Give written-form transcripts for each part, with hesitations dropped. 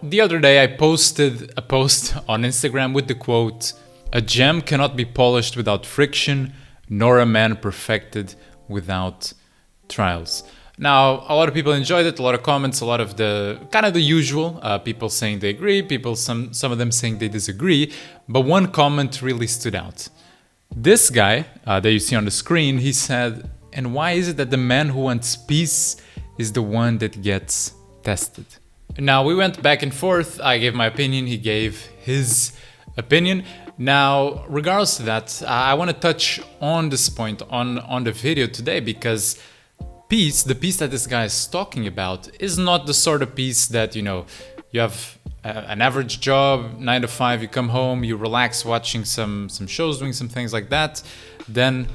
the other day I posted a post on Instagram with the quote, "A gem cannot be polished without friction, nor a man perfected without trials." Now, a lot of people enjoyed it, a lot of comments, a lot of the kind of the usual, people saying they agree, some of them saying they disagree, but one comment really stood out. This guy that you see on the screen, he said, "And why is it that the man who wants peace is the one that gets tested?" Now, we went back and forth, I gave my opinion, he gave his opinion. Now, regardless to that, I want to touch on this point on the video today, because peace, the peace that this guy is talking about, is not the sort of peace that, you have an average job, 9 to 5, you come home, you relax watching some shows, doing some things like that. Then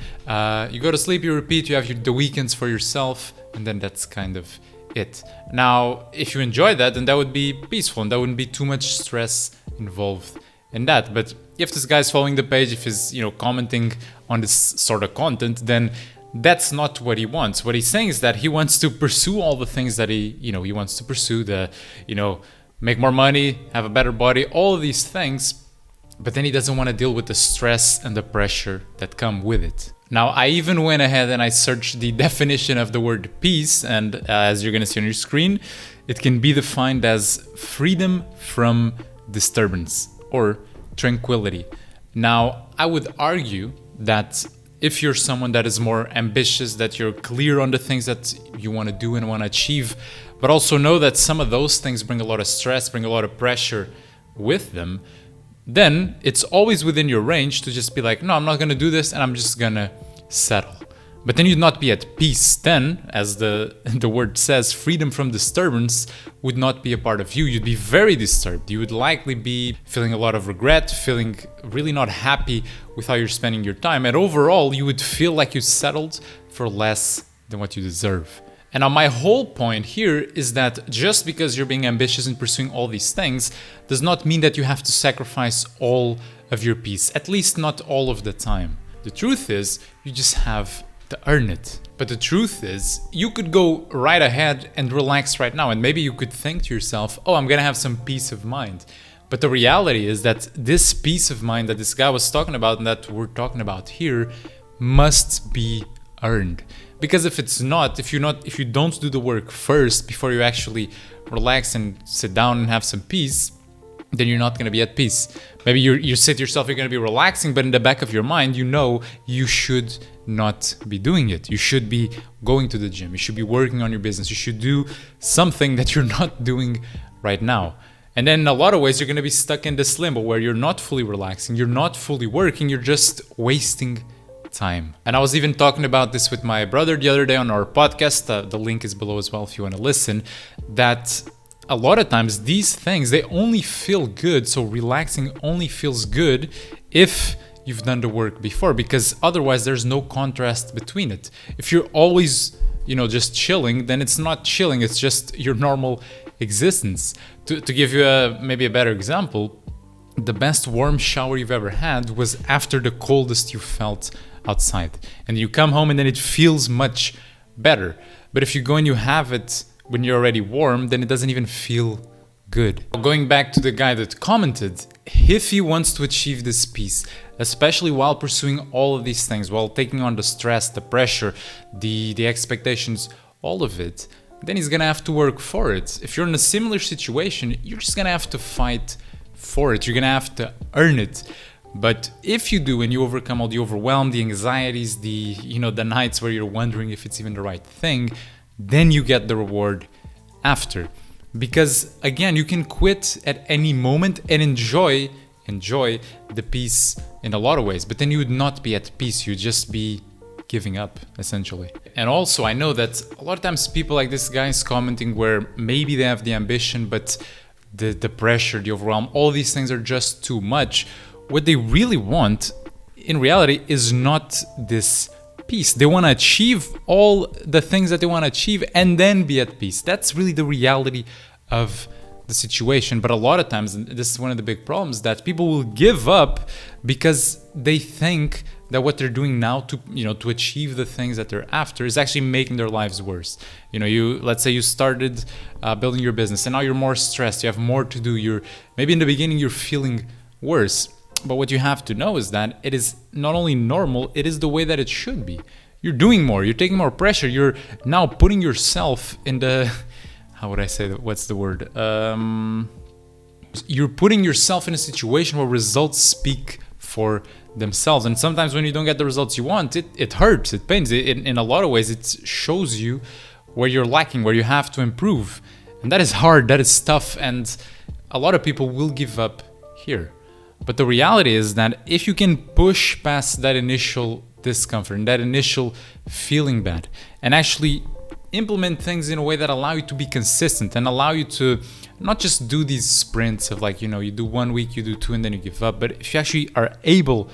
you go to sleep, you repeat, you have the weekends for yourself, and then that's kind of it. Now, if you enjoy that, then that would be peaceful and there wouldn't be too much stress involved in that. But if this guy's following the page, if he's, commenting on this sort of content, then that's not what he wants. What he's saying is that he wants to pursue all the things that he wants to pursue, make more money, have a better body, all of these things, but then he doesn't want to deal with the stress and the pressure that come with it. Now, I even went ahead and I searched the definition of the word peace, and as you're going to see on your screen, it can be defined as freedom from disturbance or tranquility. Now, I would argue that if you're someone that is more ambitious, that you're clear on the things that you want to do and want to achieve, but also know that some of those things bring a lot of stress, bring a lot of pressure with them, then it's always within your range to just be like, no, I'm not going to do this and I'm just going to settle. But then you'd not be at peace. Then, as the word says, freedom from disturbance would not be a part of you. You'd be very disturbed. You would likely be feeling a lot of regret, feeling really not happy with how you're spending your time. And overall, you would feel like you settled for less than what you deserve. And now my whole point here is that just because you're being ambitious and pursuing all these things does not mean that you have to sacrifice all of your peace, at least not all of the time. The truth is, you just have to earn it. But the truth is, you could go right ahead and relax right now, and maybe you could think to yourself, oh, I'm gonna have some peace of mind. But the reality is that this peace of mind that this guy was talking about and that we're talking about here must be earned. Because if it's not, if you don't do the work first before you actually relax and sit down and have some peace, then you're not going to be at peace. Maybe you sit yourself, you're going to be relaxing, but in the back of your mind, you should not be doing it. You should be going to the gym. You should be working on your business. You should do something that you're not doing right now. And then in a lot of ways, you're going to be stuck in this limbo where you're not fully relaxing, you're not fully working, you're just wasting time. And I was even talking about this with my brother the other day on our podcast. The link is below as well if you want to listen. That a lot of times these things, they only feel good. So relaxing only feels good if you've done the work before, because otherwise there's no contrast between it. If you're always, just chilling, then it's not chilling. It's just your normal existence. To give you maybe a better example, the best warm shower you've ever had was after the coldest you felt outside, and you come home and then it feels much better. But if you go and you have it when you're already warm, then it doesn't even feel good. Going back to the guy that commented, if he wants to achieve this peace, especially while pursuing all of these things, while taking on the stress, the pressure, the expectations, all of it, then he's gonna have to work for it. If you're in a similar situation, you're just gonna have to fight for it. You're gonna have to earn it. But if you do and you overcome all the overwhelm, the anxieties, the nights where you're wondering if it's even the right thing, then you get the reward after. Because again, you can quit at any moment and enjoy the peace in a lot of ways, but then you would not be at peace. You'd just be giving up, essentially. And also, I know that a lot of times people like this guy is commenting where maybe they have the ambition, but the pressure, the overwhelm, all these things are just too much. What they really want, in reality, is not this peace. They want to achieve all the things that they want to achieve and then be at peace. That's really the reality of the situation. But a lot of times, and this is one of the big problems, that people will give up because they think that what they're doing now to, to achieve the things that they're after is actually making their lives worse. Let's say you started building your business and now you're more stressed, you have more to do, maybe in the beginning you're feeling worse. But what you have to know is that it is not only normal, it is the way that it should be. You're doing more, you're taking more pressure, you're now putting yourself in the, how would I say that? What's the word? You're putting yourself in a situation where results speak for themselves. And sometimes when you don't get the results you want, it hurts, it pains. In a lot of ways, it shows you where you're lacking, where you have to improve. And that is hard, that is tough, and a lot of people will give up here. But the reality is that if you can push past that initial discomfort and that initial feeling bad and actually implement things in a way that allow you to be consistent and allow you to not just do these sprints of you do 1 week, you do 2, and then you give up. But if you actually are able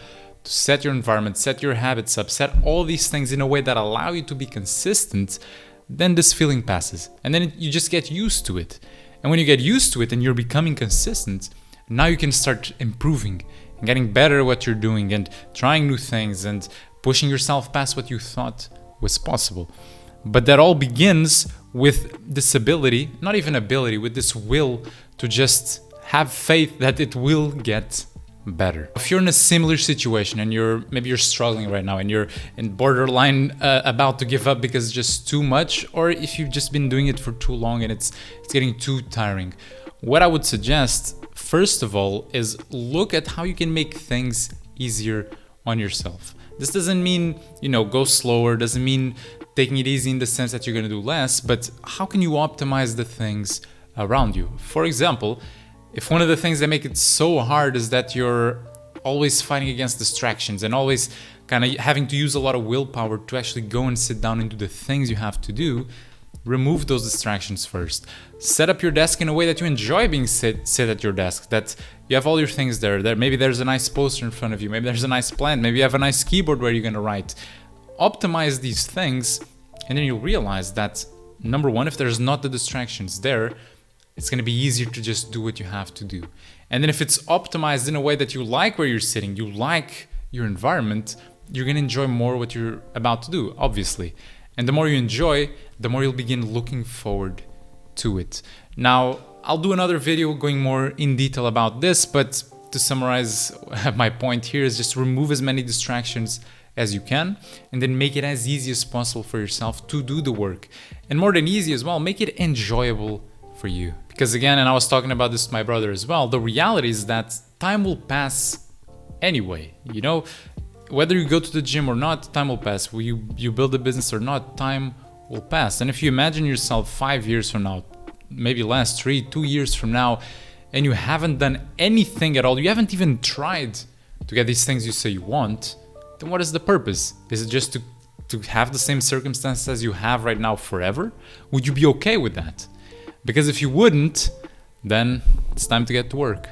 to set your environment, set your habits up, set all these things in a way that allow you to be consistent, then this feeling passes. And then you just get used to it. And when you get used to it and you're becoming consistent, now you can start improving and getting better at what you're doing and trying new things and pushing yourself past what you thought was possible. But that all begins with this ability, not even ability, with this will to just have faith that it will get better. If you're in a similar situation and maybe you're struggling right now and you're in borderline about to give up because it's just too much, or if you've just been doing it for too long and it's getting too tiring, what I would suggest, first of all, is look at how you can make things easier on yourself. This doesn't mean, go slower, doesn't mean taking it easy in the sense that you're going to do less, but how can you optimize the things around you? For example, if one of the things that make it so hard is that you're always fighting against distractions and always kind of having to use a lot of willpower to actually go and sit down and do the things you have to do, remove those distractions first. Set up your desk in a way that you enjoy being sit at your desk, that you have all your things there. Maybe there's a nice poster in front of you, maybe there's a nice plant, maybe you have a nice keyboard where you're going to write. Optimize these things, and then you'll realize that, number one, if there's not the distractions there, it's going to be easier to just do what you have to do. And then if it's optimized in a way that you like where you're sitting, you like your environment, you're going to enjoy more what you're about to do, obviously. And the more you enjoy, the more you'll begin looking forward to it. Now, I'll do another video going more in detail about this, but to summarize, my point here is just remove as many distractions as you can, and then make it as easy as possible for yourself to do the work. And more than easy as well, make it enjoyable for you. Because again, and I was talking about this to my brother as well, the reality is that time will pass anyway. Whether you go to the gym or not, time will pass. Will you build a business or not, time will pass. And if you imagine yourself 5 years from now, maybe less, 2 years from now, and you haven't done anything at all, you haven't even tried to get these things you say you want, then what is the purpose? Is it just to have the same circumstances as you have right now forever? Would you be okay with that? Because if you wouldn't, then it's time to get to work.